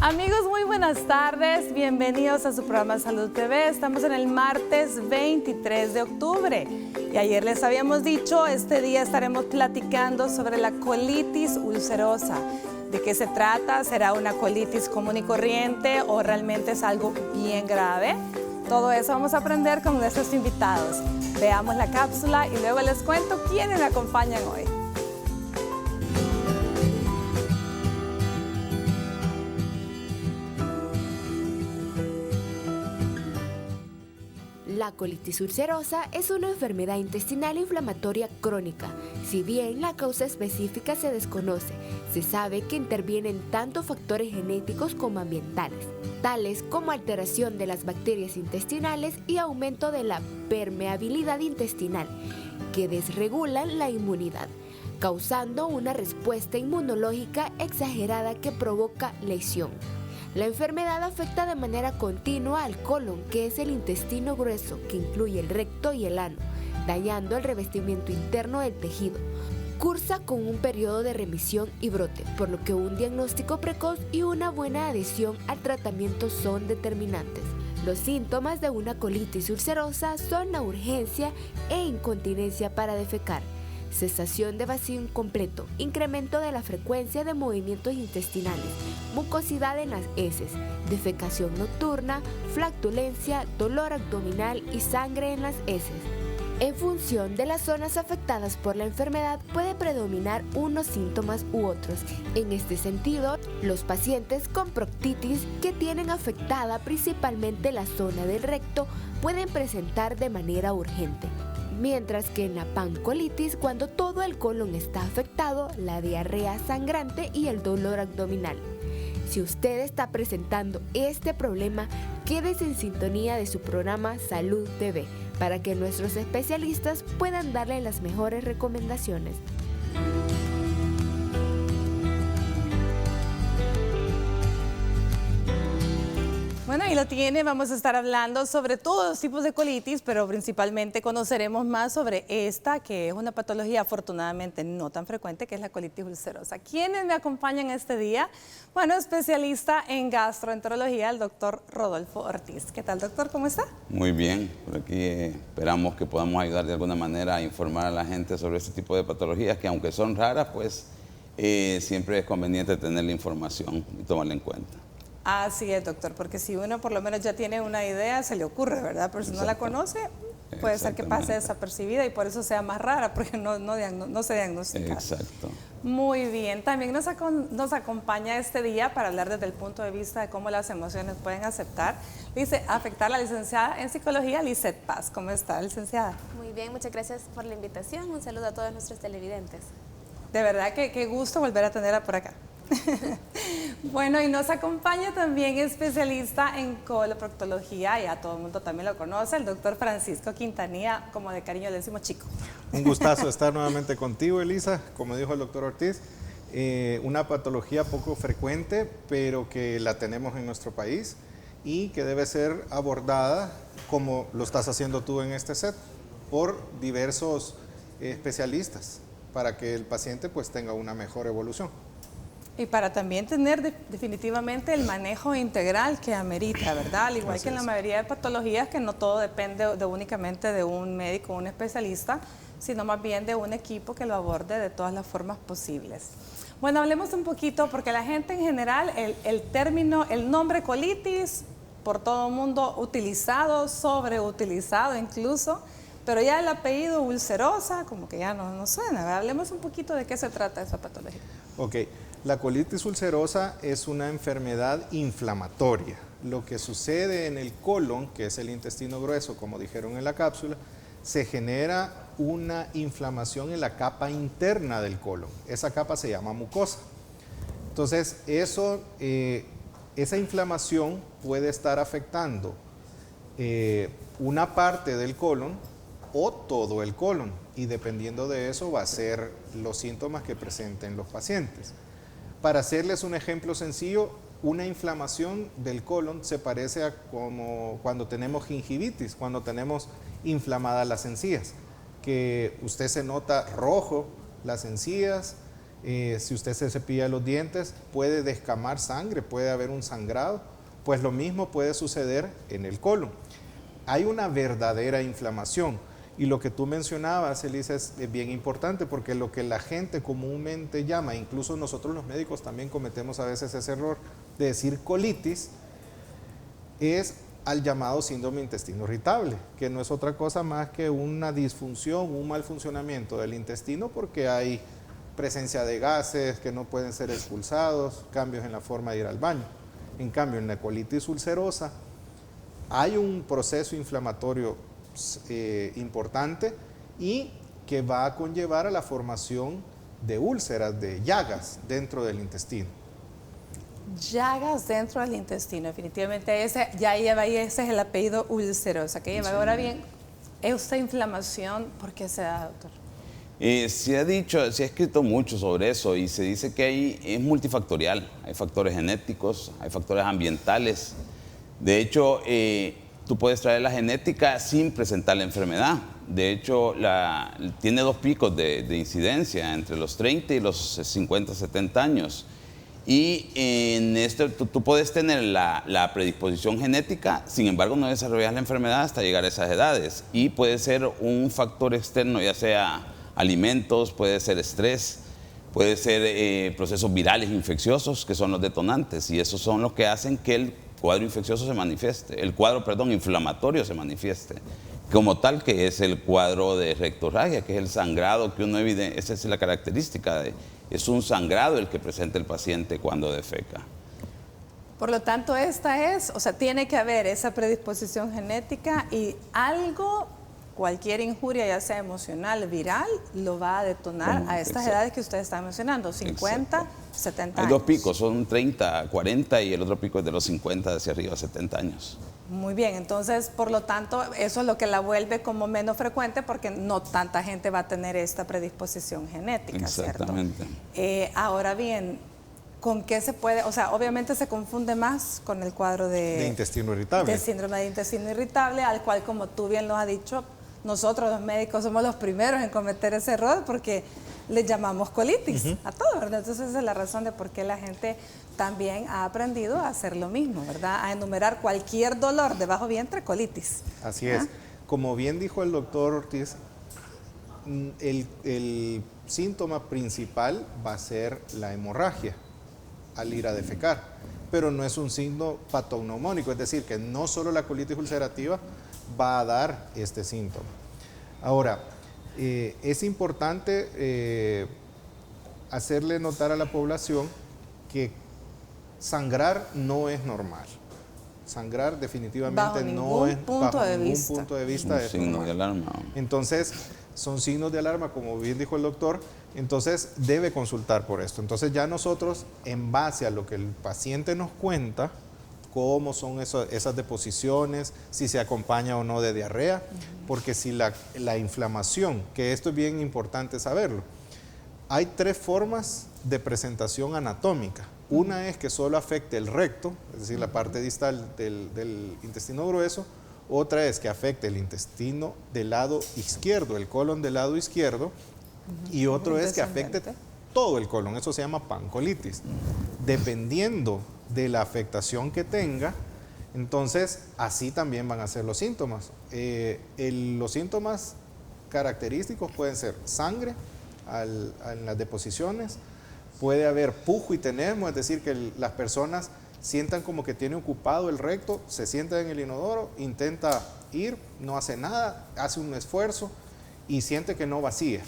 Amigos, muy buenas tardes. Bienvenidos a su programa Salud TV. Estamos en el martes 23 de octubre. Y ayer les habíamos dicho, este día estaremos platicando sobre la colitis ulcerosa. ¿De qué se trata? ¿Será una colitis común y corriente o realmente es algo bien grave? Todo eso vamos a aprender con nuestros invitados. Veamos la cápsula y luego les cuento quiénes me acompañan hoy. La colitis ulcerosa es una enfermedad intestinal inflamatoria crónica. Si bien la causa específica se desconoce, se sabe que intervienen tanto factores genéticos como ambientales, tales como alteración de las bacterias intestinales y aumento de la permeabilidad intestinal, que desregulan la inmunidad, causando una respuesta inmunológica exagerada que provoca lesión. La enfermedad afecta de manera continua al colon, que es el intestino grueso, que incluye el recto y el ano, dañando el revestimiento interno del tejido. Cursa con un periodo de remisión y brote, por lo que un diagnóstico precoz y una buena adhesión al tratamiento son determinantes. Los síntomas de una colitis ulcerosa son la urgencia e incontinencia para defecar, cesación de vacío incompleto, incremento de la frecuencia de movimientos intestinales, mucosidad en las heces, defecación nocturna, flatulencia, dolor abdominal y sangre en las heces. En función de las zonas afectadas por la enfermedad puede predominar unos síntomas u otros. En este sentido, los pacientes con proctitis que tienen afectada principalmente la zona del recto pueden presentar de manera urgente. Mientras que en la pancolitis, cuando todo el colon está afectado, la diarrea sangrante y el dolor abdominal. Si usted está presentando este problema, quédese en sintonía de su programa Salud TV para que nuestros especialistas puedan darle las mejores recomendaciones. Bueno, ahí lo tiene. Vamos a estar hablando sobre todos los tipos de colitis, pero principalmente conoceremos más sobre esta, que es una patología afortunadamente no tan frecuente, que es la colitis ulcerosa. ¿Quiénes me acompañan este día? Bueno, especialista en gastroenterología, el doctor Rodolfo Ortiz. ¿Qué tal, doctor? ¿Cómo está? Muy bien. Por aquí esperamos que podamos ayudar de alguna manera a informar a la gente sobre este tipo de patologías que, aunque son raras, pues siempre es conveniente tener la información y tomarla en cuenta. Así es, doctor, porque si uno por lo menos ya tiene una idea, se le ocurre, ¿verdad? Pero si no la conoce, puede ser que pase desapercibida y por eso sea más rara, porque no se diagnostica. Exacto. Muy bien. También nos acompaña este día para hablar desde el punto de vista de cómo las emociones pueden afectar la licenciada en psicología, Lizeth Paz. ¿Cómo está, licenciada? Muy bien, muchas gracias por la invitación. Un saludo a todos nuestros televidentes. De verdad que qué gusto volver a tenerla por acá. Bueno, y nos acompaña también especialista en coloproctología, ya todo el mundo también lo conoce, el doctor Francisco Quintanilla, como de cariño le decimos Chico. Un gustazo estar nuevamente contigo, Elisa, como dijo el doctor Ortiz, una patología poco frecuente, pero que la tenemos en nuestro país y que debe ser abordada como lo estás haciendo tú en este set, por diversos especialistas, para que el paciente pues tenga una mejor evolución. Y para también tener definitivamente el manejo integral que amerita, ¿verdad? Al igual que en la mayoría de patologías, que no todo depende únicamente de un médico o un especialista, sino más bien de un equipo que lo aborde de todas las formas posibles. Bueno, hablemos un poquito, porque la gente en general, el nombre colitis, por todo el mundo utilizado, sobreutilizado incluso, pero ya el apellido ulcerosa, como que ya no suena. Hablemos un poquito de qué se trata esa patología. Ok. La colitis ulcerosa es una enfermedad inflamatoria. Lo que sucede en el colon, que es el intestino grueso, como dijeron en la cápsula, se genera una inflamación en la capa interna del colon. Esa capa se llama mucosa. Entonces, esa inflamación puede estar afectando una parte del colon o todo el colon, y dependiendo de eso va a ser los síntomas que presenten los pacientes. Para hacerles un ejemplo sencillo, una inflamación del colon se parece a como cuando tenemos gingivitis, cuando tenemos inflamadas las encías, que usted se nota rojo las encías, Si usted se cepilla los dientes, puede descamar sangre, puede haber un sangrado. Pues lo mismo puede suceder en el colon. Hay una verdadera inflamación. Y lo que tú mencionabas, Elisa, es bien importante porque lo que la gente comúnmente llama, incluso nosotros los médicos también cometemos a veces ese error de decir colitis, es al llamado síndrome de intestino irritable, que no es otra cosa más que una disfunción, un mal funcionamiento del intestino porque hay presencia de gases que no pueden ser expulsados, cambios en la forma de ir al baño. En cambio, en la colitis ulcerosa hay un proceso inflamatorio importante y que va a conllevar a la formación de úlceras, de llagas dentro del intestino. Llagas dentro del intestino, definitivamente ese es el apellido ulcerosa que lleva. Sí. Ahora bien, esta inflamación, ¿por qué se da, doctor? Se ha escrito mucho sobre eso y se dice que es multifactorial. Hay factores genéticos, hay factores ambientales. De hecho, tú puedes traer la genética sin presentar la enfermedad. De hecho, tiene 2 picos de incidencia entre los 30 y los 50, 70 años. Y en esto tú puedes tener la predisposición genética, sin embargo no desarrollas la enfermedad hasta llegar a esas edades. Y puede ser un factor externo, ya sea alimentos, puede ser estrés, puede ser procesos virales infecciosos, que son los detonantes. Y esos son los que hacen que el cuadro infeccioso se manifieste, inflamatorio se manifieste. Como tal, que es el cuadro de rectorragia, que es el sangrado que uno evidencia. Esa es la característica es un sangrado el que presenta el paciente cuando defeca. Por lo tanto, tiene que haber esa predisposición genética y cualquier injuria, ya sea emocional, viral, lo va a detonar a estas edades que usted está mencionando, 50, 70 años. Hay 2 picos, son 30, 40 y el otro pico es de los 50 hacia arriba, 70 años. Muy bien, entonces, por lo tanto, eso es lo que la vuelve como menos frecuente porque no tanta gente va a tener esta predisposición genética, exactamente. ¿Cierto? Ahora bien, ¿con qué se puede? O sea, obviamente se confunde más con el cuadro de intestino irritable. De síndrome de intestino irritable, al cual, como tú bien lo has dicho, nosotros los médicos somos los primeros en cometer ese error porque le llamamos colitis a todo, ¿verdad? Entonces esa es la razón de por qué la gente también ha aprendido a hacer lo mismo, ¿verdad? A enumerar cualquier dolor de bajo vientre, colitis. Así es. Como bien dijo el doctor Ortiz, el síntoma principal va a ser la hemorragia al ir a defecar, pero no es un signo patognomónico, es decir, que no solo la colitis ulcerativa va a dar este síntoma. Ahora, es importante hacerle notar a la población que sangrar no es normal. Sangrar definitivamente no es bajo ningún punto de vista es signo de alarma. Entonces, son signos de alarma, como bien dijo el doctor, entonces debe consultar por esto. Entonces ya nosotros, en base a lo que el paciente nos cuenta, cómo son esas deposiciones, si se acompaña o no de diarrea, porque si la inflamación, que esto es bien importante saberlo, hay 3 formas de presentación anatómica. Una es que solo afecte el recto, es decir, la parte distal del intestino grueso. Otra es que afecte el intestino del lado izquierdo, el colon del lado izquierdo. Y otro es que afecte todo el colon, eso se llama pancolitis. Dependiendo de la afectación que tenga, entonces así también van a ser los síntomas. Los síntomas característicos pueden ser sangre en las deposiciones, puede haber pujo y tenesmo, es decir, que las personas sientan como que tiene ocupado el recto, se sienta en el inodoro, intenta ir, no hace nada, hace un esfuerzo y siente que no vacía.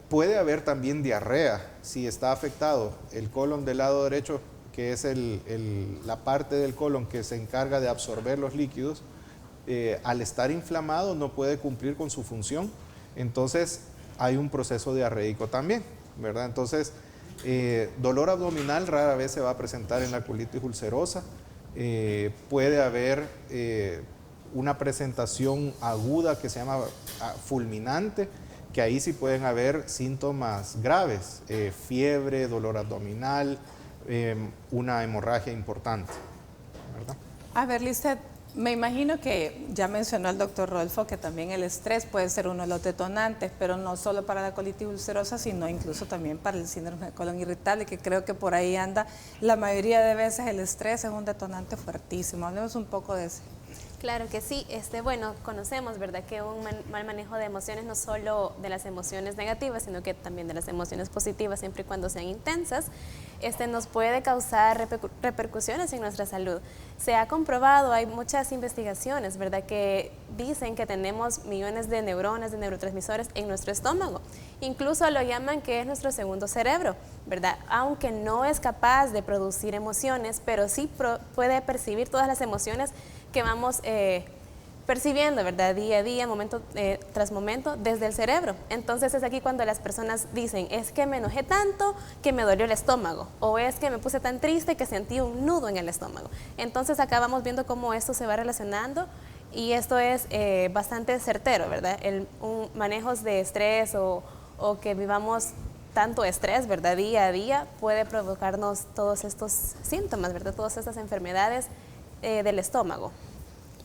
Puede haber también diarrea si está afectado el colon del lado derecho, que es la parte del colon que se encarga de absorber los líquidos. Al estar inflamado no puede cumplir con su función, entonces hay un proceso diarreico también, ¿verdad? Entonces, dolor abdominal rara vez se va a presentar en la colitis ulcerosa. Puede haber una presentación aguda que se llama fulminante, que ahí sí pueden haber síntomas graves, fiebre, dolor abdominal, una hemorragia importante, ¿verdad? A ver, Lizeth, Me imagino que ya mencionó el doctor Rodolfo que también el estrés puede ser uno de los detonantes, pero no solo para la colitis ulcerosa, sino incluso también para el síndrome de colon irritable, que creo que por ahí anda. La mayoría de veces el estrés es un detonante fuertísimo. Hablemos un poco de eso. Claro que sí, bueno, conocemos, ¿verdad?, que un mal manejo de emociones, no solo de las emociones negativas, sino que también de las emociones positivas, siempre y cuando sean intensas, nos puede causar repercusiones en nuestra salud. Se ha comprobado, hay muchas investigaciones, ¿verdad?, que dicen que tenemos millones de neuronas, de neurotransmisores en nuestro estómago. Incluso lo llaman que es nuestro segundo cerebro, ¿verdad?, aunque no es capaz de producir emociones, pero sí puede percibir todas las emociones que vamos percibiendo, ¿verdad?, día a día, momento tras momento, desde el cerebro. Entonces es aquí cuando las personas dicen, es que me enojé tanto que me dolió el estómago, o es que me puse tan triste que sentí un nudo en el estómago. Entonces acá vamos viendo cómo esto se va relacionando, y esto es bastante certero, ¿verdad? Un manejo de estrés o que vivamos tanto estrés, ¿verdad?, día a día, puede provocarnos todos estos síntomas, ¿verdad?, todas estas enfermedades del estómago.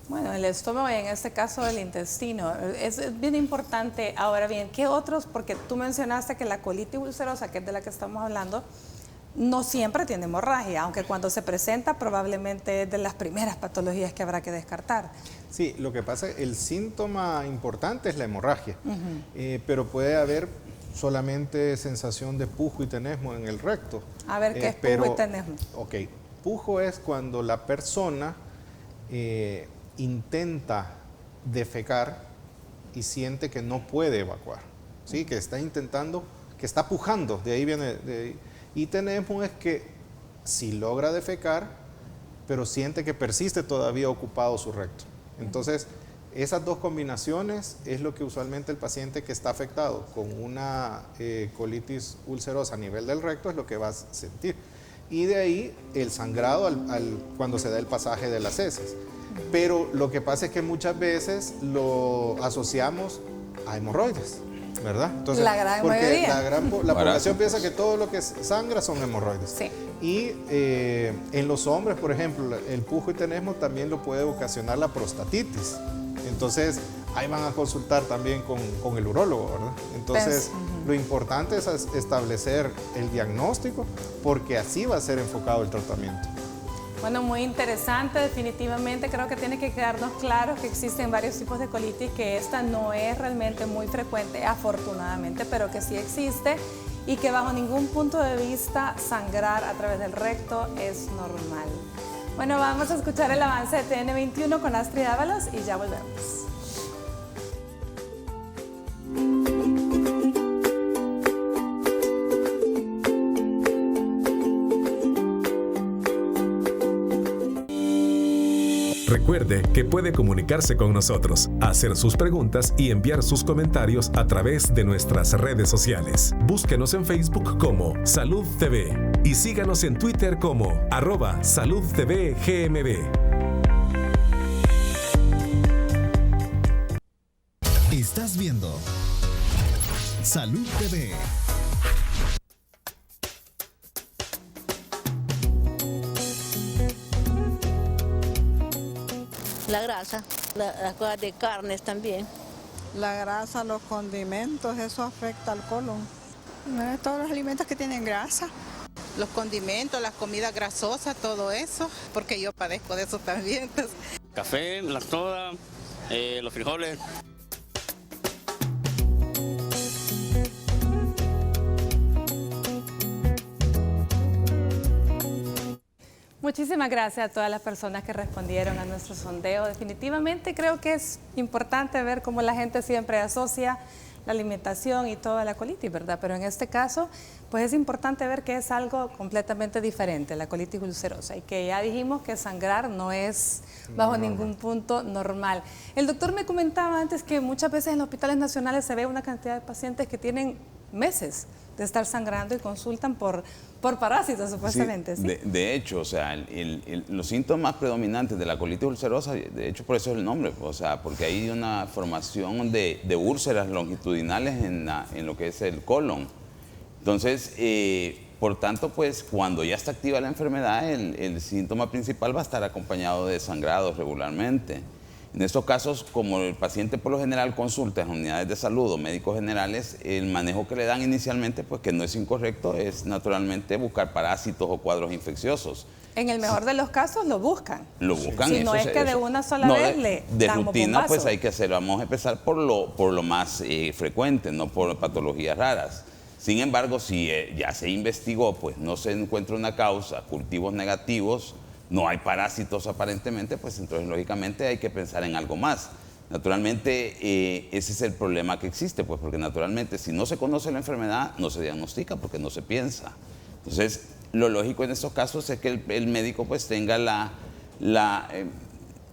Bueno, el estómago y en este caso el intestino es bien importante. Ahora bien, ¿qué otros? Porque tú mencionaste que la colitis ulcerosa, que es de la que estamos hablando, no siempre tiene hemorragia, aunque cuando se presenta probablemente es de las primeras patologías que habrá que descartar. Sí, lo que pasa, el síntoma importante es la hemorragia, pero puede haber solamente sensación de pujo y tenesmo en el recto. A ver, ¿qué es pujo y tenesmo? Ok, pujo es cuando la persona intenta defecar y siente que no puede evacuar, ¿sí? Que está intentando, que está pujando, de ahí viene. Y tenesmo es que si logra defecar, pero siente que persiste todavía ocupado su recto. Entonces, esas dos combinaciones es lo que usualmente el paciente que está afectado con una colitis ulcerosa a nivel del recto es lo que va a sentir. Y de ahí el sangrado cuando se da el pasaje de las heces. Pero lo que pasa es que muchas veces lo asociamos a hemorroides, ¿verdad? Entonces, la gran porque mayoría. la población piensa que todo lo que sangra son hemorroides. Sí. Y en los hombres, por ejemplo, el pujo y tenesmo también lo puede ocasionar la prostatitis. Entonces, ahí van a consultar también con el urólogo, ¿verdad? Entonces, lo importante es establecer el diagnóstico, porque así va a ser enfocado el tratamiento. Bueno, muy interesante, definitivamente creo que tiene que quedarnos claro que existen varios tipos de colitis, que esta no es realmente muy frecuente, afortunadamente, pero que sí existe y que bajo ningún punto de vista sangrar a través del recto es normal. Bueno, vamos a escuchar el avance de TN21 con Astrid Ábalos y ya volvemos. Recuerde que puede comunicarse con nosotros, hacer sus preguntas y enviar sus comentarios a través de nuestras redes sociales. Búsquenos en Facebook como Salud TV y síganos en Twitter como @SaludTVGMB. Estás viendo Salud TV. La grasa, las cosas de carnes también. La grasa, los condimentos, eso afecta al colon. Todos los alimentos que tienen grasa. Los condimentos, las comidas grasosas, todo eso, porque yo padezco de eso también. Entonces. Café, la soda, los frijoles. Muchísimas gracias a todas las personas que respondieron a nuestro sondeo. Definitivamente creo que es importante ver cómo la gente siempre asocia la alimentación y toda la colitis, ¿verdad? Pero en este caso, pues es importante ver que es algo completamente diferente, la colitis ulcerosa, y que ya dijimos que sangrar no es bajo ningún punto normal. El doctor me comentaba antes que muchas veces en los hospitales nacionales se ve una cantidad de pacientes que tienen meses de estar sangrando y consultan por parásitos, supuestamente. Sí, ¿sí? De hecho, o sea, los síntomas predominantes de la colitis ulcerosa, de hecho por eso es el nombre, o sea, porque hay una formación de úlceras longitudinales en lo que es el colon. Entonces, por tanto, pues cuando ya está activa la enfermedad, el síntoma principal va a estar acompañado de sangrados regularmente. En estos casos, como el paciente por lo general consulta en unidades de salud o médicos generales, el manejo que le dan inicialmente, pues que no es incorrecto, es naturalmente buscar parásitos o cuadros infecciosos. En el mejor de los casos lo buscan. Lo buscan. Si no es que de una sola vez le de dan rutina, bombazo. pues hay que hacer. Vamos a empezar por lo más frecuente, no por patologías raras. Sin embargo, si ya se investigó, pues no se encuentra una causa, cultivos negativos, no hay parásitos aparentemente, pues entonces lógicamente hay que pensar en algo más. Naturalmente ese es el problema que existe, pues porque naturalmente si no se conoce la enfermedad, no se diagnostica porque no se piensa. Entonces, lo lógico en estos casos es que el médico pues tenga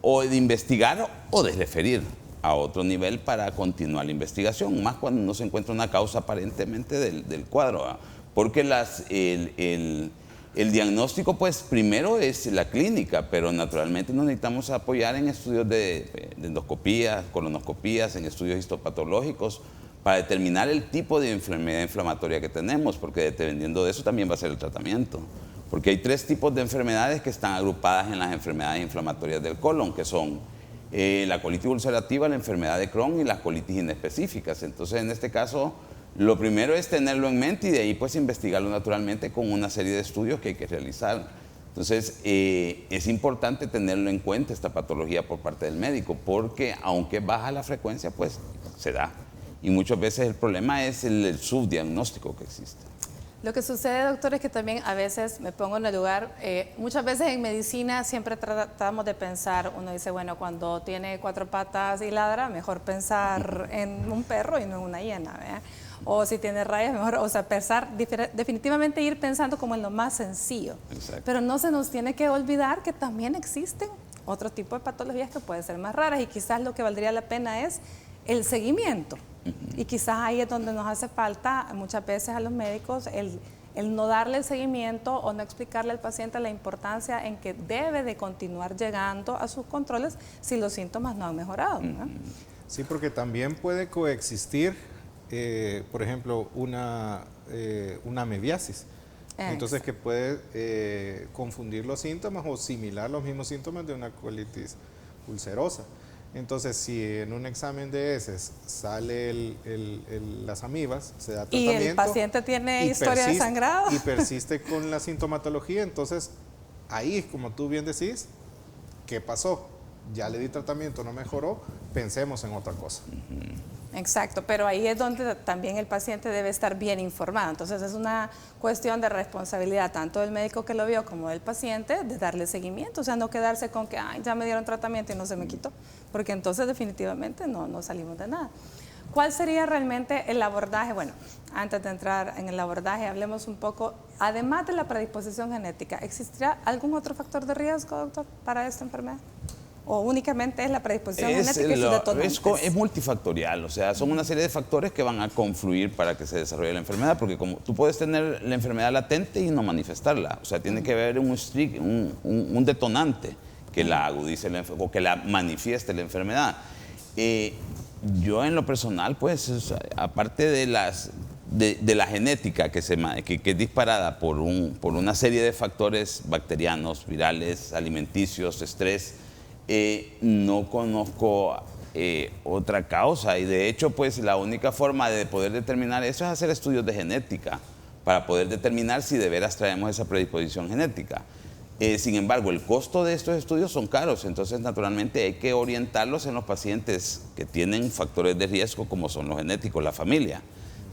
o de investigar o de referir a otro nivel para continuar la investigación, más cuando no se encuentra una causa aparentemente del cuadro, ¿verdad? Porque el diagnóstico pues primero es la clínica, pero naturalmente nos necesitamos apoyar en estudios de endoscopías, colonoscopías, en estudios histopatológicos, para determinar el tipo de enfermedad inflamatoria que tenemos, porque dependiendo de eso también va a ser el tratamiento. Porque hay 3 tipos de enfermedades que están agrupadas en las enfermedades inflamatorias del colon, que son la colitis ulcerativa, la enfermedad de Crohn y las colitis inespecíficas. Entonces, en este caso, lo primero es tenerlo en mente y de ahí pues investigarlo naturalmente con una serie de estudios que hay que realizar. Entonces, es importante tenerlo en cuenta esta patología por parte del médico, porque aunque baja la frecuencia, pues se da. Y muchas veces el problema es el subdiagnóstico que existe. Lo que sucede, doctor, es que también a veces me pongo en el lugar, muchas veces en medicina siempre tratamos de pensar, uno dice, bueno, cuando tiene 4 patas y ladra, mejor pensar en un perro y no en una hiena, ¿verdad? O si tiene rayas, mejor, o sea, pensar, definitivamente ir pensando como en lo más sencillo. Exacto. Pero no se nos tiene que olvidar que también existen otro tipo de patologías que pueden ser más raras y quizás lo que valdría la pena es el seguimiento. Y quizás ahí es donde nos hace falta muchas veces a los médicos el no darle el seguimiento o no explicarle al paciente la importancia en que debe de continuar llegando a sus controles si los síntomas no han mejorado, ¿no? Sí, porque también puede coexistir, por ejemplo, una amebiasis. Entonces, que puede confundir los síntomas o similar los mismos síntomas de una colitis ulcerosa. Entonces, si en un examen de heces sale las amibas, se da tratamiento. Y el paciente tiene historia de sangrado. Y persiste con la sintomatología, entonces ahí, como tú bien decís, ¿qué pasó? Ya le di tratamiento, no mejoró, pensemos en otra cosa. Exacto, pero ahí es donde también el paciente debe estar bien informado. Entonces es una cuestión de responsabilidad tanto del médico que lo vio como del paciente de darle seguimiento, o sea, no quedarse con que ay, ya me dieron tratamiento y no se me quitó, porque entonces definitivamente no salimos de nada. ¿Cuál sería realmente el abordaje? Bueno, antes de entrar en el abordaje, hablemos un poco, además de la predisposición genética, ¿existirá algún otro factor de riesgo, doctor, para esta enfermedad? ¿O únicamente es la predisposición genética y sus detonantes? Es multifactorial, o sea, son una serie de factores que van a confluir para que se desarrolle la enfermedad, porque como tú puedes tener la enfermedad latente y no manifestarla, o sea, tiene que haber un detonante que la agudice o que la manifieste la enfermedad. Yo en lo personal, pues, aparte de la genética que es disparada por una serie de factores bacterianos, virales, alimenticios, estrés, no conozco otra causa y de hecho pues la única forma de poder determinar eso es hacer estudios de genética para poder determinar si de veras traemos esa predisposición genética. Sin embargo, el costo de estos estudios son caros, entonces naturalmente hay que orientarlos en los pacientes que tienen factores de riesgo como son los genéticos, la familia.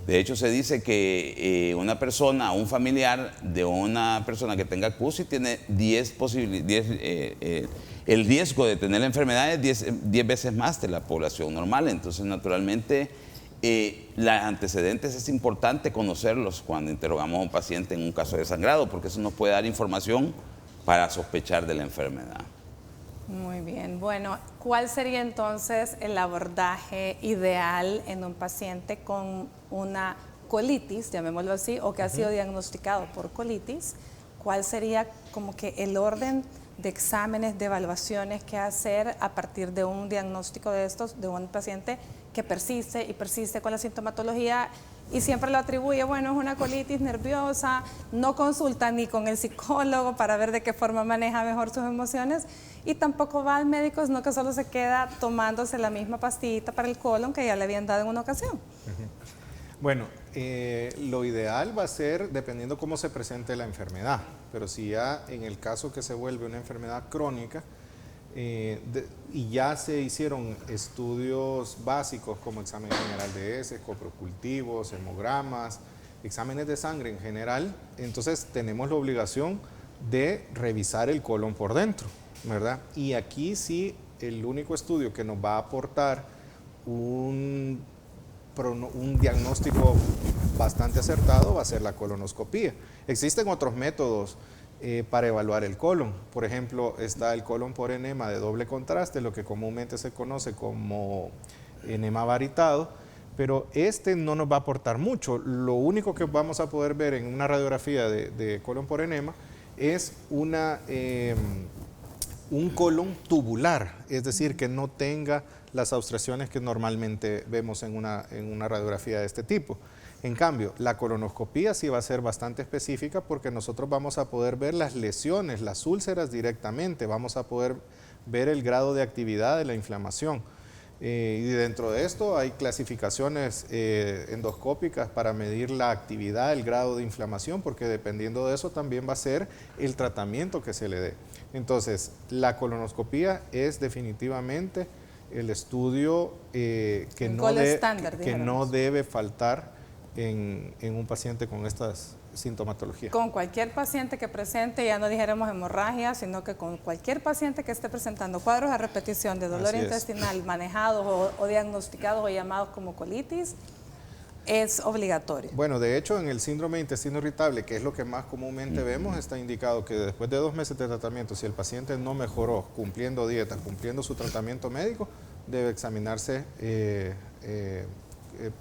De hecho, se dice que un familiar de una persona que tenga CUSI tiene 10 posibilidades, el riesgo de tener la enfermedad es 10 veces más de la población normal. Entonces, naturalmente, los antecedentes es importante conocerlos cuando interrogamos a un paciente en un caso de sangrado, porque eso nos puede dar información para sospechar de la enfermedad. Muy bien, bueno, ¿cuál sería entonces el abordaje ideal en un paciente con una colitis, llamémoslo así, o que ha sido diagnosticado por colitis? ¿Cuál sería como que el orden de exámenes, de evaluaciones que hacer a partir de un diagnóstico de estos, de un paciente que persiste y persiste con la sintomatología y siempre lo atribuye, bueno, es una colitis nerviosa, no consulta ni con el psicólogo para ver de qué forma maneja mejor sus emociones y tampoco va al médico, sino que solo se queda tomándose la misma pastillita para el colon que ya le habían dado en una ocasión. Bueno, lo ideal va a ser dependiendo cómo se presente la enfermedad, pero si ya en el caso que se vuelve una enfermedad crónica, y ya se hicieron estudios básicos como examen general de heces, coprocultivos, hemogramas, exámenes de sangre en general, entonces tenemos la obligación de revisar el colon por dentro, ¿verdad? Y aquí sí, el único estudio que nos va a aportar un diagnóstico bastante acertado va a ser la colonoscopía. Existen otros métodos para evaluar el colon. Por ejemplo, está el colon por enema de doble contraste, lo que comúnmente se conoce como enema varitado, pero este no nos va a aportar mucho. Lo único que vamos a poder ver en una radiografía de colon por enema es un colon tubular, es decir, que no tenga las obstrucciones que normalmente vemos en una radiografía de este tipo. En cambio, la colonoscopía sí va a ser bastante específica porque nosotros vamos a poder ver las lesiones, las úlceras directamente, vamos a poder ver el grado de actividad de la inflamación. Y dentro de esto hay clasificaciones endoscópicas para medir la actividad, el grado de inflamación, porque dependiendo de eso también va a ser el tratamiento que se le dé. Entonces, la colonoscopía es definitivamente el estudio que no debe faltar en un paciente con estas sintomatologías. Con cualquier paciente que presente, ya no dijéramos hemorragia, sino que con cualquier paciente que esté presentando cuadros a repetición de dolor intestinal manejados o diagnosticados o llamados como colitis, es obligatorio. Bueno, de hecho, en el síndrome de intestino irritable, que es lo que más comúnmente vemos, está indicado que después de 2 meses de tratamiento, si el paciente no mejoró cumpliendo dieta, cumpliendo su tratamiento médico, debe examinarse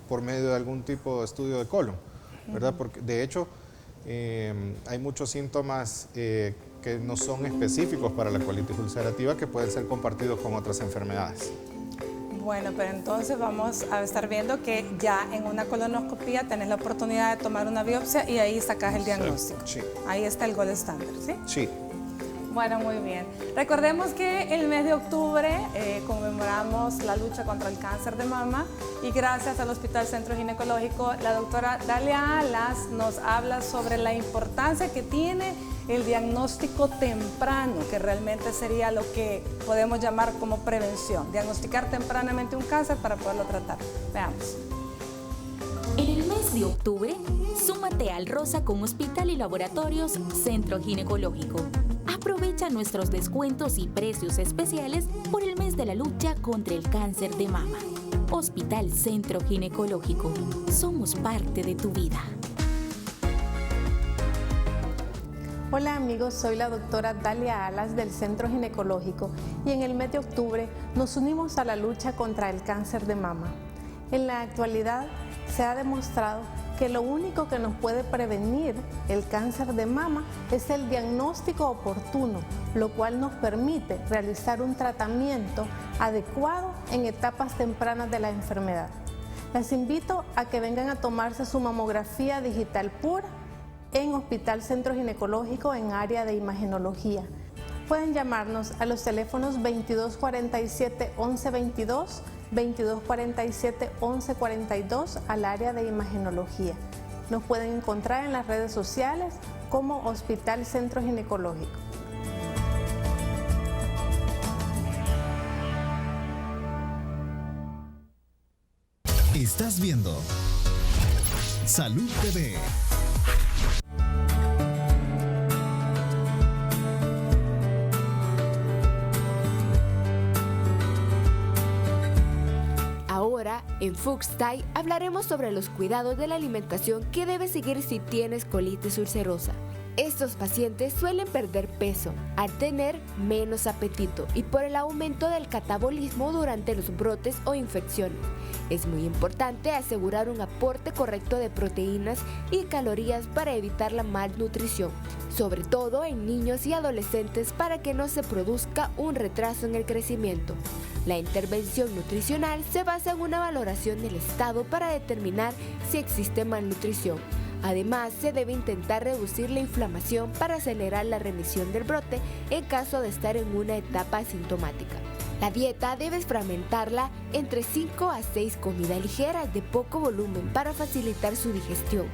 por medio de algún tipo de estudio de colon, ¿verdad? Porque de hecho hay muchos síntomas que no son específicos para la colitis ulcerativa que pueden ser compartidos con otras enfermedades. Bueno, pero entonces vamos a estar viendo que ya en una colonoscopía tenés la oportunidad de tomar una biopsia y ahí sacás el diagnóstico. Sí. Ahí está el gold estándar, ¿sí? Sí. Bueno, muy bien. Recordemos que el mes de octubre conmemoramos la lucha contra el cáncer de mama y gracias al Hospital Centro Ginecológico, la doctora Dalia Alas nos habla sobre la importancia que tiene el diagnóstico temprano, que realmente sería lo que podemos llamar como prevención, diagnosticar tempranamente un cáncer para poderlo tratar. Veamos. En el mes de octubre, súmate al Rosa con Hospital y Laboratorios Centro Ginecológico. Aprovecha nuestros descuentos y precios especiales por el mes de la lucha contra el cáncer de mama. Hospital Centro Ginecológico. Somos parte de tu vida. Hola amigos, soy la doctora Dalia Alas del Centro Ginecológico y en el mes de octubre nos unimos a la lucha contra el cáncer de mama. En la actualidad se ha demostrado que lo único que nos puede prevenir el cáncer de mama es el diagnóstico oportuno, lo cual nos permite realizar un tratamiento adecuado en etapas tempranas de la enfermedad. Les invito a que vengan a tomarse su mamografía digital pura en Hospital Centro Ginecológico en área de imagenología. Pueden llamarnos a los teléfonos 2247-1122, 2247-1142 al área de imagenología. Nos pueden encontrar en las redes sociales como Hospital Centro Ginecológico. Estás viendo Salud TV. En Fuxtay hablaremos sobre los cuidados de la alimentación que debes seguir si tienes colitis ulcerosa. Estos pacientes suelen perder peso al tener menos apetito y por el aumento del catabolismo durante los brotes o infecciones. Es muy importante asegurar un aporte correcto de proteínas y calorías para evitar la malnutrición, sobre todo en niños y adolescentes para que no se produzca un retraso en el crecimiento. La intervención nutricional se basa en una valoración del estado para determinar si existe malnutrición. Además, se debe intentar reducir la inflamación para acelerar la remisión del brote en caso de estar en una etapa asintomática. La dieta debes fragmentarla entre 5 a 6 comidas ligeras de poco volumen para facilitar su digestión.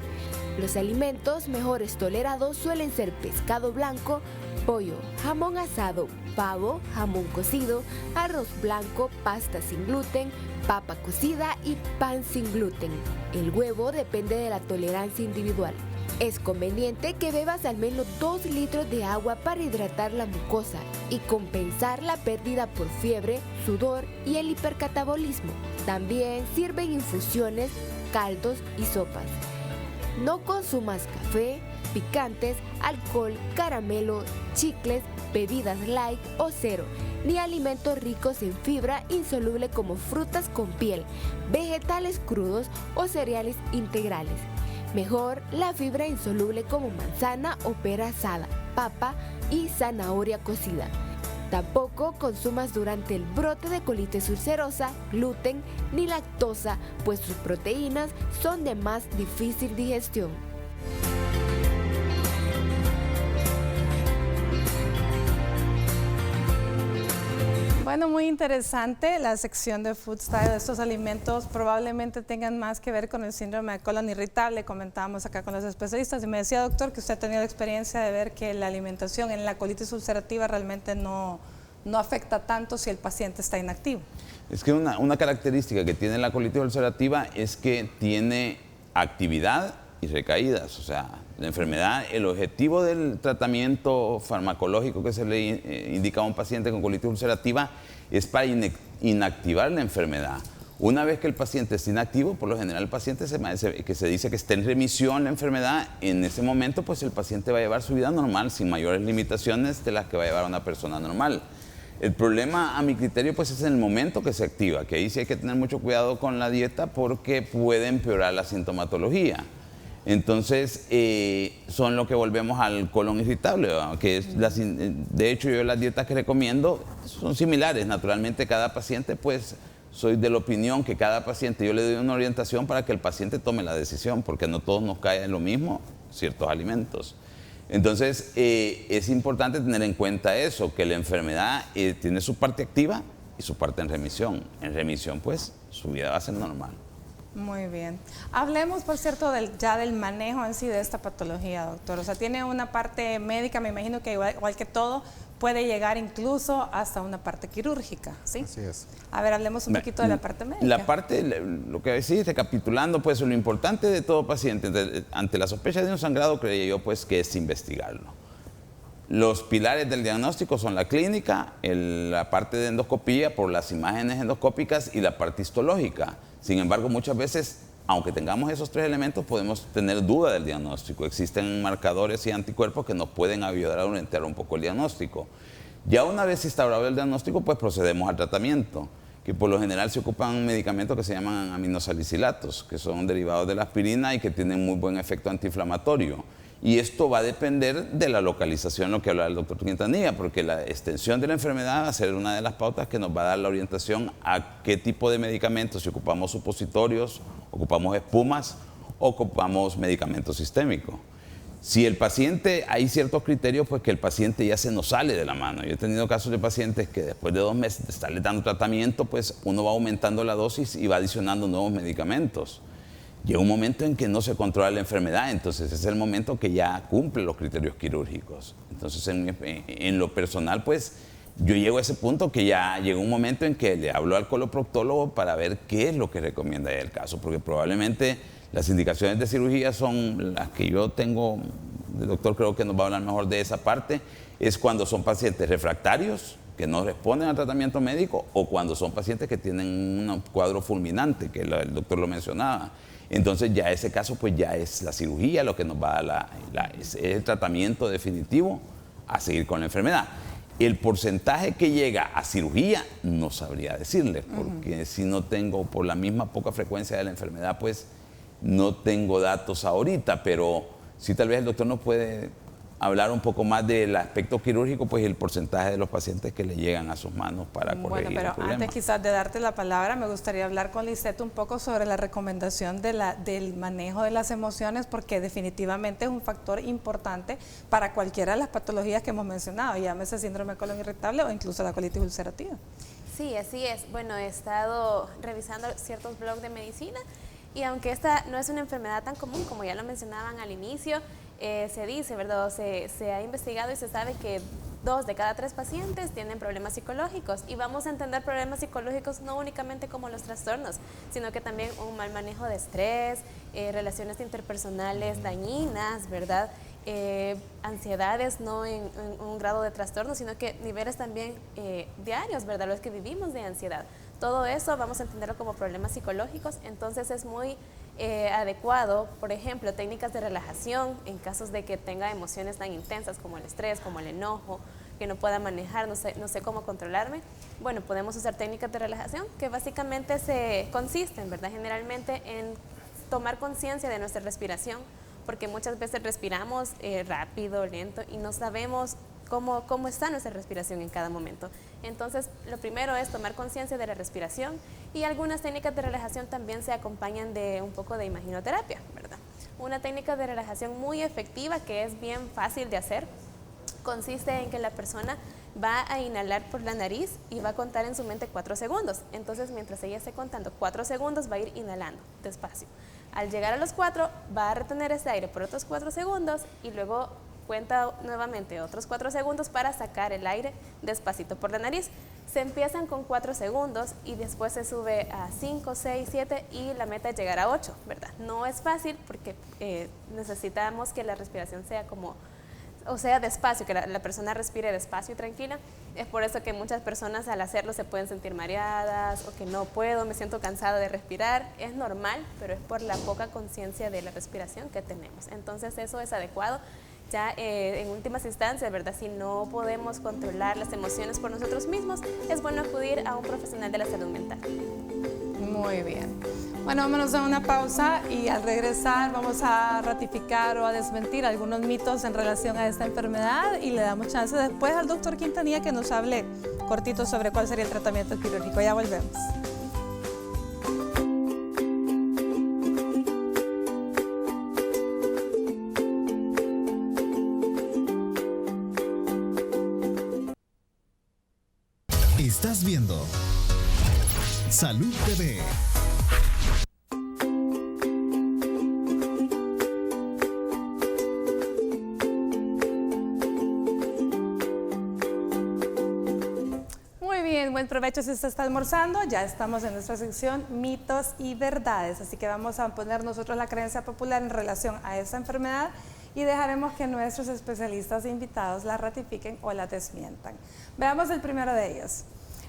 Los alimentos mejores tolerados suelen ser pescado blanco, pollo, jamón asado, pavo, jamón cocido, arroz blanco, pasta sin gluten, papa cocida y pan sin gluten. El huevo depende de la tolerancia individual. Es conveniente que bebas al menos 2 litros de agua para hidratar la mucosa y compensar la pérdida por fiebre, sudor y el hipercatabolismo. También sirven infusiones, caldos y sopas. No consumas café, picantes, alcohol, caramelo, chicles, bebidas light o cero, ni alimentos ricos en fibra insoluble como frutas con piel, vegetales crudos o cereales integrales. Mejor la fibra insoluble como manzana o pera asada, papa y zanahoria cocida. Tampoco consumas durante el brote de colitis ulcerosa gluten ni lactosa, pues sus proteínas son de más difícil digestión. Bueno, muy interesante la sección de Food Style. Estos alimentos probablemente tengan más que ver con el síndrome de colon irritable. Comentábamos acá con los especialistas y me decía, doctor, que usted ha tenido la experiencia de ver que la alimentación en la colitis ulcerativa realmente no afecta tanto si el paciente está inactivo. Es que una característica que tiene la colitis ulcerativa es que tiene actividad y recaídas. O sea, la enfermedad, el objetivo del tratamiento farmacológico que se le indica a un paciente con colitis ulcerativa es para inactivar la enfermedad. Una vez que el paciente está inactivo, por lo general el paciente que se dice que está en remisión la enfermedad, en ese momento pues el paciente va a llevar su vida normal sin mayores limitaciones de las que va a llevar una persona normal. El problema, a mi criterio, pues es en el momento que se activa, que ahí sí hay que tener mucho cuidado con la dieta porque puede empeorar la sintomatología. Entonces, son lo que volvemos al colon irritable, que es de hecho yo las dietas que recomiendo son similares. Naturalmente cada paciente, pues soy de la opinión que cada paciente yo le doy una orientación para que el paciente tome la decisión, porque no todos nos caen lo mismo ciertos alimentos. Entonces, es importante tener en cuenta eso, que la enfermedad tiene su parte activa y su parte en remisión. En remisión, pues, su vida va a ser normal. Muy bien. Hablemos, por cierto, ya del manejo en sí de esta patología, doctor. O sea, tiene una parte médica, me imagino que igual que todo, puede llegar incluso hasta una parte quirúrgica, ¿sí? Así es. A ver, hablemos un poquito de la parte médica. La parte, lo que decís, recapitulando, pues lo importante de todo paciente ante la sospecha de un sangrado, creía yo, pues que es investigarlo. Los pilares del diagnóstico son la clínica, la parte de endoscopía por las imágenes endoscópicas y la parte histológica. Sin embargo, muchas veces, aunque tengamos esos 3 elementos, podemos tener duda del diagnóstico. Existen marcadores y anticuerpos que nos pueden ayudar a orientar un poco el diagnóstico. Ya una vez instaurado el diagnóstico, pues procedemos al tratamiento, que por lo general se ocupan medicamentos que se llaman aminosalicilatos, que son derivados de la aspirina y que tienen muy buen efecto antiinflamatorio. Y esto va a depender de la localización, lo que hablaba el doctor Quintanilla, porque la extensión de la enfermedad va a ser una de las pautas que nos va a dar la orientación a qué tipo de medicamentos, si ocupamos supositorios, ocupamos espumas, o ocupamos medicamentos sistémicos. Si el paciente, hay ciertos criterios, pues que el paciente ya se nos sale de la mano. Yo he tenido casos de pacientes que después de 2 meses de estarle dando tratamiento, pues uno va aumentando la dosis y va adicionando nuevos medicamentos. Llega un momento en que no se controla la enfermedad, entonces es el momento que ya cumple los criterios quirúrgicos. Entonces, en lo personal, pues, yo llego a ese punto que ya llega un momento en que le hablo al coloproctólogo para ver qué es lo que recomienda el caso, porque probablemente las indicaciones de cirugía son las que yo tengo, el doctor creo que nos va a hablar mejor de esa parte, es cuando son pacientes refractarios, que no responden al tratamiento médico o cuando son pacientes que tienen un cuadro fulminante, que el doctor lo mencionaba. Entonces ya ese caso pues ya es la cirugía lo que nos va a dar es el tratamiento definitivo a seguir con la enfermedad. El porcentaje que llega a cirugía no sabría decirle, porque si no tengo, por la misma poca frecuencia de la enfermedad, pues no tengo datos ahorita, pero sí tal vez el doctor nos puede hablar un poco más del aspecto quirúrgico, pues el porcentaje de los pacientes que le llegan a sus manos para corregir el problema. Bueno, pero antes quizás de darte la palabra, me gustaría hablar con Lisette un poco sobre la recomendación del manejo de las emociones, porque definitivamente es un factor importante para cualquiera de las patologías que hemos mencionado, llámese síndrome de colon irritable o incluso la colitis ulcerativa. Sí, así es. Bueno, he estado revisando ciertos blogs de medicina y aunque esta no es una enfermedad tan común, como ya lo mencionaban al inicio, se dice, ¿verdad? Se ha investigado y se sabe que 2 de cada 3 pacientes tienen problemas psicológicos, y vamos a entender problemas psicológicos no únicamente como los trastornos, sino que también un mal manejo de estrés, relaciones interpersonales dañinas, ¿verdad? Ansiedades no en un grado de trastorno, sino que niveles también diarios, ¿verdad? Los que vivimos de ansiedad. Todo eso vamos a entenderlo como problemas psicológicos, entonces es muy adecuado, por ejemplo, técnicas de relajación en casos de que tenga emociones tan intensas como el estrés, como el enojo, que no pueda manejar, no sé cómo controlarme. Bueno, podemos usar técnicas de relajación que básicamente consisten, ¿verdad? Generalmente en tomar conciencia de nuestra respiración, porque muchas veces respiramos rápido, lento y no sabemos cómo está nuestra respiración en cada momento. Entonces, lo primero es tomar conciencia de la respiración, y algunas técnicas de relajación también se acompañan de un poco de imaginoterapia, ¿verdad? Una técnica de relajación muy efectiva que es bien fácil de hacer consiste en que la persona va a inhalar por la nariz y va a contar en su mente 4 segundos. Entonces, mientras ella esté contando 4 segundos, va a ir inhalando despacio. Al llegar a los 4, va a retener ese aire por otros 4 segundos y luego cuenta nuevamente otros 4 segundos para sacar el aire despacito por la nariz. Se empiezan con 4 segundos y después se sube a 5, 6, 7 y la meta es llegar a 8, ¿verdad? No es fácil porque necesitamos que la respiración sea despacio, que la persona respire despacio y tranquila. Es por eso que muchas personas al hacerlo se pueden sentir mareadas o que no puedo, me siento cansada de respirar. Es normal, pero es por la poca conciencia de la respiración que tenemos. Entonces eso es adecuado. Ya en últimas instancias, ¿verdad? Si no podemos controlar las emociones por nosotros mismos, es bueno acudir a un profesional de la salud mental. Muy bien. Bueno, vámonos a una pausa y al regresar vamos a ratificar o a desmentir algunos mitos en relación a esta enfermedad, y le damos chance después al doctor Quintanilla que nos hable cortito sobre cuál sería el tratamiento quirúrgico. Ya volvemos. Estás viendo Salud TV. Muy bien, buen provecho si usted está almorzando. Ya estamos en nuestra sección mitos y verdades, así que vamos a poner nosotros la creencia popular en relación a esta enfermedad y dejaremos que nuestros especialistas e invitados la ratifiquen o la desmientan. Veamos el primero de ellos.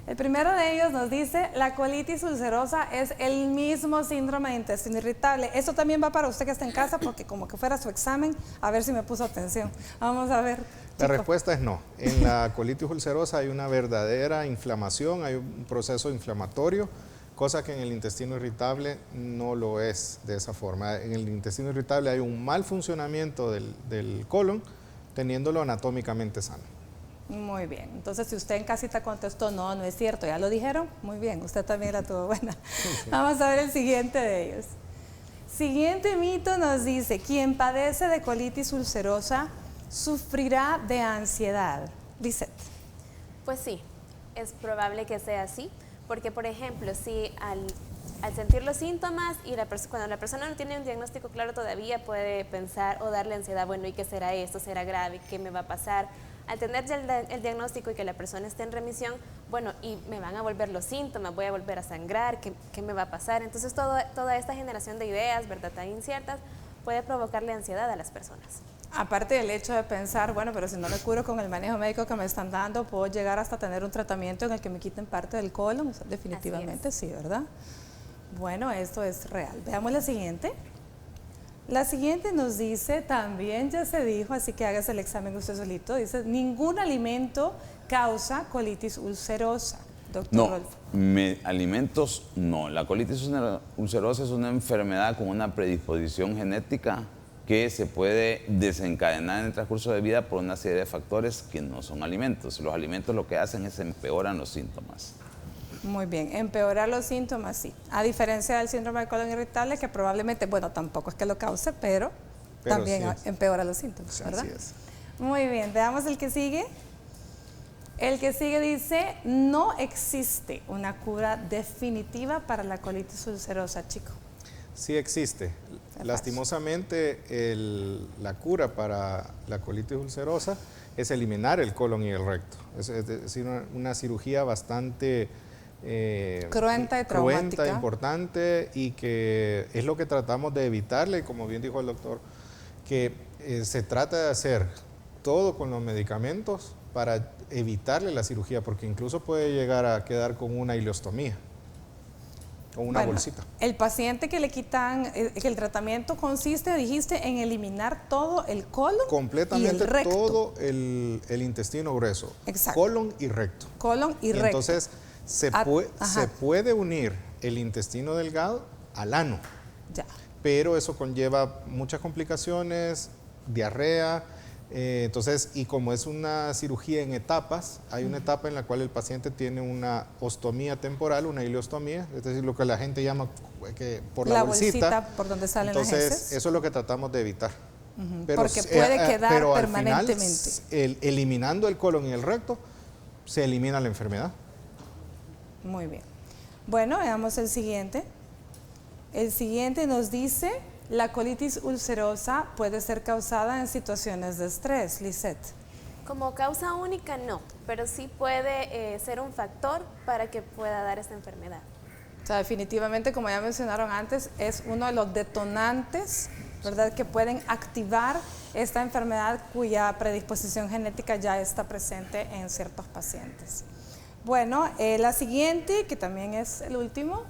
El primero de ellos nos dice: la colitis ulcerosa es el mismo síndrome de intestino irritable. Esto también va para usted que está en casa, porque como que fuera su examen, a ver si me puso atención. Vamos a ver. La respuesta es no. En la colitis ulcerosa hay una verdadera inflamación, hay un proceso inflamatorio, cosa que en el intestino irritable no lo es de esa forma. En el intestino irritable hay un mal funcionamiento del colon, teniéndolo anatómicamente sano. Muy bien, entonces si usted en casita contestó no, no es cierto, ya lo dijeron, muy bien, usted también la tuvo buena. Sí. Vamos a ver el siguiente de ellos. Siguiente mito nos dice: quien padece de colitis ulcerosa sufrirá de ansiedad. Lisette. Pues sí, es probable que sea así, porque por ejemplo, si al sentir los síntomas y cuando la persona no tiene un diagnóstico claro todavía puede pensar o darle ansiedad, bueno, ¿y qué será esto? ¿Será grave? ¿Qué me va a pasar? Al tener ya el diagnóstico y que la persona esté en remisión, bueno, y me van a volver los síntomas, voy a volver a sangrar, ¿qué me va a pasar? Entonces toda esta generación de ideas, ¿verdad?, tan inciertas, puede provocarle ansiedad a las personas. Aparte del hecho de pensar, bueno, pero si no me curo con el manejo médico que me están dando, puedo llegar hasta tener un tratamiento en el que me quiten parte del colon. O sea, definitivamente sí, ¿verdad? Bueno, esto es real. Veamos la siguiente. La siguiente nos dice, también ya se dijo, así que hágase el examen usted solito, dice, ningún alimento causa colitis ulcerosa. Doctor No, Rolfo. alimentos no. La colitis ulcerosa es una enfermedad con una predisposición genética que se puede desencadenar en el transcurso de vida por una serie de factores que no son alimentos. Los alimentos lo que hacen es empeoran los síntomas. Muy bien, empeorar los síntomas, sí. A diferencia del síndrome de colon irritable, que probablemente, bueno, tampoco es que lo cause, pero también sí empeora los síntomas, ¿verdad? Así es. Muy bien, veamos el que sigue. El que sigue dice, no existe una cura definitiva para la colitis ulcerosa, chico. Sí existe. Lastimosamente, la cura para la colitis ulcerosa es eliminar el colon y el recto. Es decir, una cirugía bastante cruenta y traumática. Cruenta, importante, y que es lo que tratamos de evitarle, como bien dijo el doctor, que se trata de hacer todo con los medicamentos para evitarle la cirugía, porque incluso puede llegar a quedar con una ileostomía o una bolsita. El paciente que le quitan, que el tratamiento consiste, dijiste, en eliminar todo el colon completamente y el recto. Todo el intestino grueso. Exacto. Colon y recto. Colon y recto. Entonces, se puede unir el intestino delgado al ano. Ya. Pero eso conlleva muchas complicaciones, diarrea. Entonces, y como es una cirugía en etapas, hay una etapa en la cual el paciente tiene una ostomía temporal, una ileostomía, es decir, lo que la gente llama por la bolsita, por donde salen las heces. Entonces, eso es lo que tratamos de evitar. Pero, porque puede quedar pero permanentemente. Al final, eliminando el colon y el recto, se elimina la enfermedad. Muy bien. Bueno, veamos el siguiente. El siguiente nos dice... La colitis ulcerosa puede ser causada en situaciones de estrés, Lisette. Como causa única no, pero sí puede ser un factor para que pueda dar esta enfermedad. O sea, definitivamente, como ya mencionaron antes, es uno de los detonantes, ¿verdad?, que pueden activar esta enfermedad cuya predisposición genética ya está presente en ciertos pacientes. Bueno, la siguiente, que también es el último,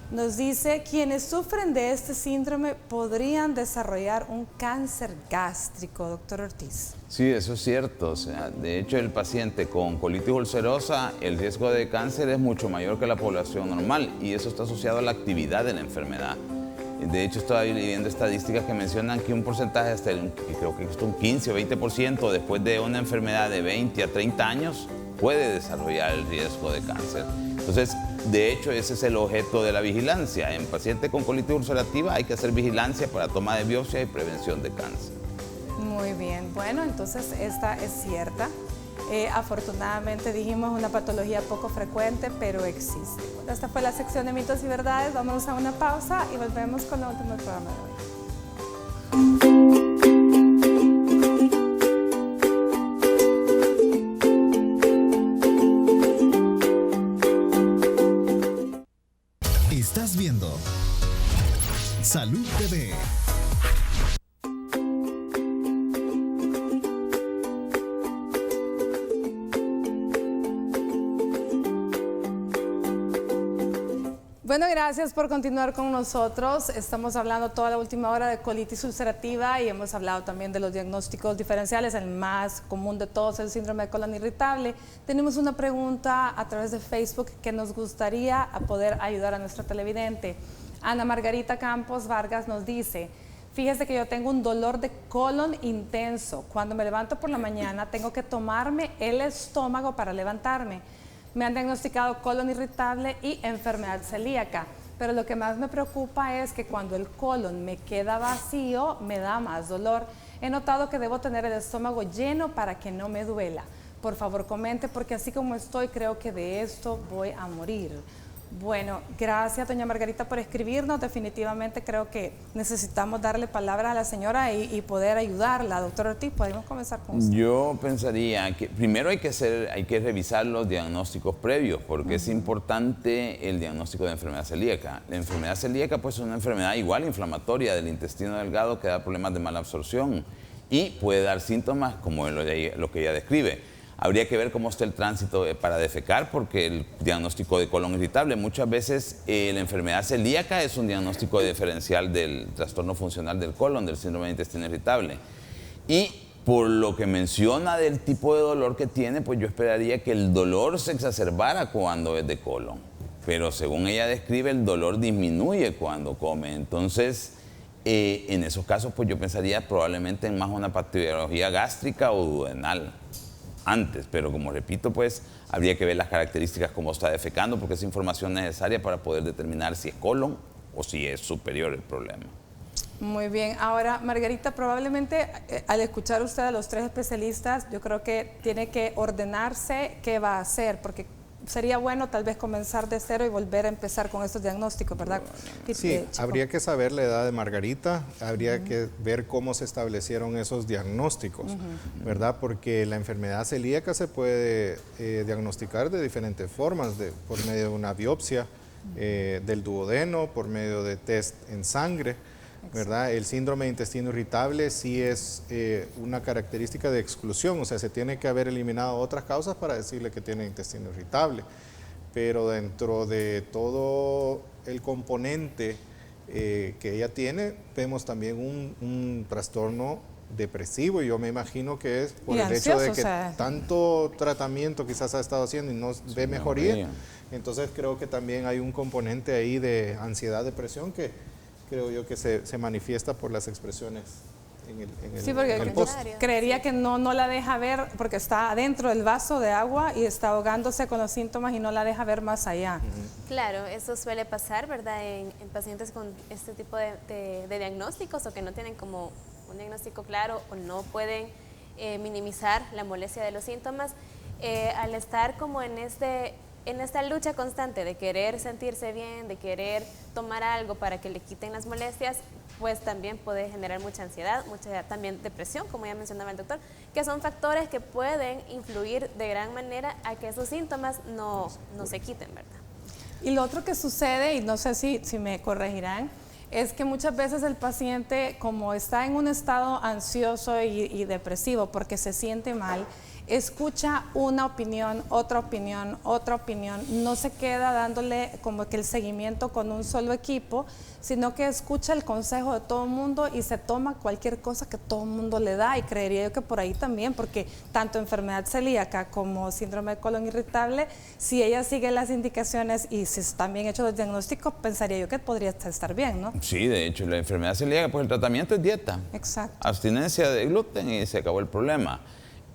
nos dice, quienes sufren de este síndrome podrían desarrollar un cáncer gástrico, doctor Ortiz. Sí, eso es cierto. O sea, de hecho, el paciente con colitis ulcerosa, el riesgo de cáncer es mucho mayor que la población normal y eso está asociado a la actividad de la enfermedad. De hecho, estoy leyendo estadísticas que mencionan que un porcentaje, hasta creo que es un 15 o 20% después de una enfermedad de 20 a 30 años, puede desarrollar el riesgo de cáncer. Entonces, de hecho, ese es el objeto de la vigilancia. En pacientes con colitis ulcerativa hay que hacer vigilancia para toma de biopsia y prevención de cáncer. Muy bien, bueno, entonces esta es cierta. Afortunadamente dijimos una patología poco frecuente, pero existe. Bueno, esta fue la sección de mitos y verdades. Vamos a una pausa y volvemos con el último programa de hoy. Estás viendo Salud TV. Bueno, gracias por continuar con nosotros. Estamos hablando toda la última hora de colitis ulcerativa y hemos hablado también de los diagnósticos diferenciales. El más común de todos es el síndrome de colon irritable. Tenemos una pregunta a través de Facebook que nos gustaría poder ayudar a nuestra televidente. Ana Margarita Campos Vargas nos dice, fíjese que yo tengo un dolor de colon intenso. Cuando me levanto por la mañana tengo que tomarme el estómago para levantarme. Me han diagnosticado colon irritable y enfermedad celíaca, pero lo que más me preocupa es que cuando el colon me queda vacío, me da más dolor. He notado que debo tener el estómago lleno para que no me duela. Por favor, comente, porque así como estoy, creo que de esto voy a morir. Bueno, gracias doña Margarita por escribirnos. Definitivamente creo que necesitamos darle palabra a la señora y poder ayudarla. Doctor Ortiz, ¿podemos comenzar con usted? Yo pensaría que primero hay que revisar los diagnósticos previos, porque es importante el diagnóstico de enfermedad celíaca. La enfermedad celíaca pues, es una enfermedad igual inflamatoria del intestino delgado que da problemas de mala absorción. y puede dar síntomas como lo que ella describe. Habría que ver cómo está el tránsito para defecar, porque el diagnóstico de colon irritable, muchas veces la enfermedad celíaca es un diagnóstico diferencial del trastorno funcional del colon, del síndrome de intestino irritable. Y por lo que menciona del tipo de dolor que tiene, pues yo esperaría que el dolor se exacerbara cuando es de colon. Pero según ella describe, el dolor disminuye cuando come. Entonces, en esos casos, pues yo pensaría probablemente en más una patología gástrica o duodenal antes, pero como repito, pues habría que ver las características como está defecando, porque es información necesaria para poder determinar si es colon o si es superior el problema. Muy bien. Ahora, Margarita, probablemente al escuchar usted a los 3 especialistas, yo creo que tiene que ordenarse qué va a hacer, porque sería bueno tal vez comenzar de cero y volver a empezar con estos diagnósticos, ¿verdad? Sí, habría que saber la edad de Margarita, habría que ver cómo se establecieron esos diagnósticos, ¿verdad? Porque la enfermedad celíaca se puede diagnosticar de diferentes formas, por medio de una biopsia del duodeno, por medio de test en sangre, ¿verdad? El síndrome de intestino irritable sí es una característica de exclusión, o sea, se tiene que haber eliminado otras causas para decirle que tiene intestino irritable, pero dentro de todo el componente que ella tiene, vemos también un trastorno depresivo, y yo me imagino que es por el hecho de que tanto tratamiento quizás ha estado haciendo y no ve mejoría, entonces creo que también hay un componente ahí de ansiedad, depresión que creo yo que se manifiesta por las expresiones en el Sí, porque yo creería que no la deja ver, porque está adentro del vaso de agua y está ahogándose con los síntomas y no la deja ver más allá. Claro, eso suele pasar, ¿verdad? En pacientes con este tipo de diagnósticos, o que no tienen como un diagnóstico claro o no pueden minimizar la molestia de los síntomas, al estar como en esta lucha constante de querer sentirse bien, de querer tomar algo para que le quiten las molestias, pues también puede generar mucha ansiedad, mucha también depresión, como ya mencionaba el doctor, que son factores que pueden influir de gran manera a que esos síntomas no se quiten, ¿verdad? Y lo otro que sucede, y no sé si me corregirán, es que muchas veces el paciente, como está en un estado ansioso y depresivo porque se siente mal, escucha una opinión, otra opinión, no se queda dándole como que el seguimiento con un solo equipo, sino que escucha el consejo de todo el mundo y se toma cualquier cosa que todo el mundo le da, y creería yo que por ahí también, porque tanto enfermedad celíaca como síndrome de colon irritable, si ella sigue las indicaciones y si están bien hechos los diagnósticos, pensaría yo que podría estar bien, ¿no? Sí, de hecho, la enfermedad celíaca, pues el tratamiento es dieta. Exacto. Abstinencia de gluten y se acabó el problema.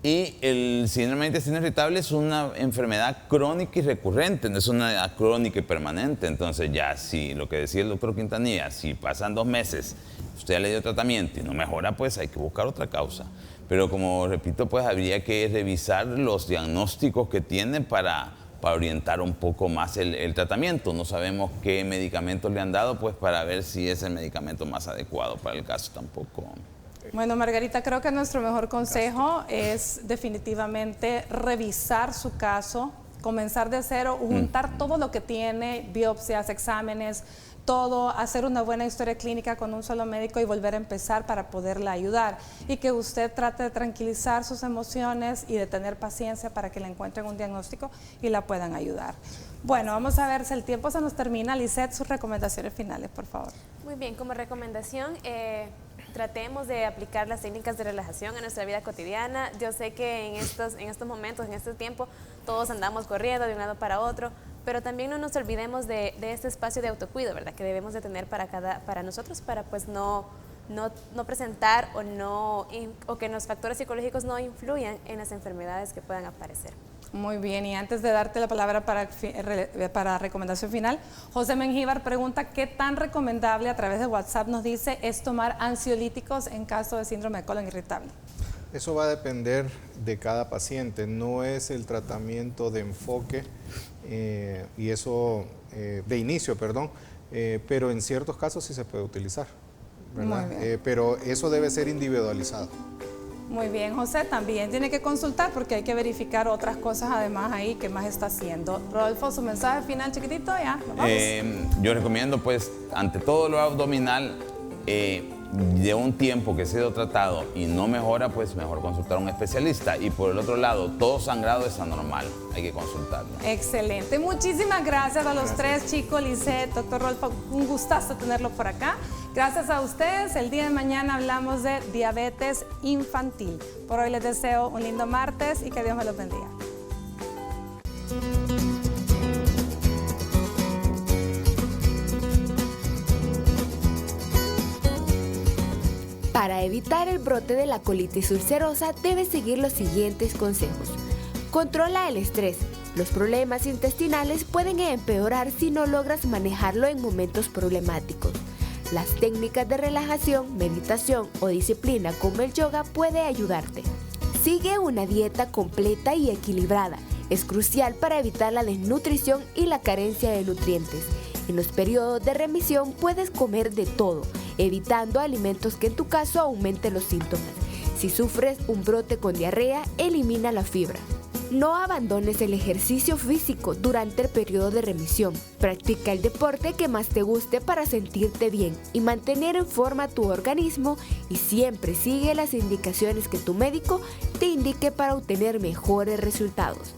Y el síndrome de intestino irritable es una enfermedad crónica y recurrente, no es una crónica y permanente. Entonces ya, si lo que decía el doctor Quintanilla, si pasan 2 meses, usted ya le dio tratamiento y no mejora, pues hay que buscar otra causa. Pero como repito, pues habría que revisar los diagnósticos que tiene para orientar un poco más el tratamiento. No sabemos qué medicamentos le han dado, pues para ver si es el medicamento más adecuado para el caso tampoco. Bueno, Margarita, creo que nuestro mejor consejo es definitivamente revisar su caso, comenzar de cero, juntar todo lo que tiene, biopsias, exámenes, todo, hacer una buena historia clínica con un solo médico y volver a empezar para poderla ayudar. Y que usted trate de tranquilizar sus emociones y de tener paciencia para que le encuentren un diagnóstico y la puedan ayudar. Bueno, vamos a ver si el tiempo se nos termina. Lisette, sus recomendaciones finales, por favor. Muy bien, como recomendación, tratemos de aplicar las técnicas de relajación en nuestra vida cotidiana. Yo sé que en estos momentos, en este tiempo, todos andamos corriendo de un lado para otro, pero también no nos olvidemos de este espacio de autocuido, ¿verdad? Que debemos de tener para nosotros, para pues no presentar o que los factores psicológicos no influyan en las enfermedades que puedan aparecer. Muy bien, y antes de darte la palabra para recomendación final, José Mengíbar pregunta qué tan recomendable, a través de WhatsApp nos dice, es tomar ansiolíticos en caso de síndrome de colon irritable. Eso va a depender de cada paciente, no es el tratamiento de enfoque y eso de inicio, pero en ciertos casos sí se puede utilizar, ¿verdad? Pero eso debe ser individualizado. Muy bien, José, también tiene que consultar porque hay que verificar otras cosas además ahí que más está haciendo. Rodolfo, su mensaje final chiquitito, ya, ¿nos vamos? Yo recomiendo, pues, ante todo lo abdominal, de un tiempo que ha sido tratado y no mejora, pues mejor consultar a un especialista. Y por el otro lado, todo sangrado es anormal, hay que consultarlo. Excelente, muchísimas gracias a los tres chicos, Lisette, doctor Rolfo, un gustazo tenerlo por acá. Gracias a ustedes, el día de mañana hablamos de diabetes infantil. Por hoy les deseo un lindo martes y que Dios me los bendiga. Para evitar el brote de la colitis ulcerosa, debes seguir los siguientes consejos. Controla el estrés. Los problemas intestinales pueden empeorar si no logras manejarlo en momentos problemáticos. Las técnicas de relajación, meditación o disciplina como el yoga puede ayudarte. Sigue una dieta completa y equilibrada. Es crucial para evitar la desnutrición y la carencia de nutrientes. En los periodos de remisión puedes comer de todo, evitando alimentos que en tu caso aumenten los síntomas. Si sufres un brote con diarrea, elimina la fibra. No abandones el ejercicio físico durante el periodo de remisión. Practica el deporte que más te guste para sentirte bien y mantener en forma tu organismo, y siempre sigue las indicaciones que tu médico te indique para obtener mejores resultados.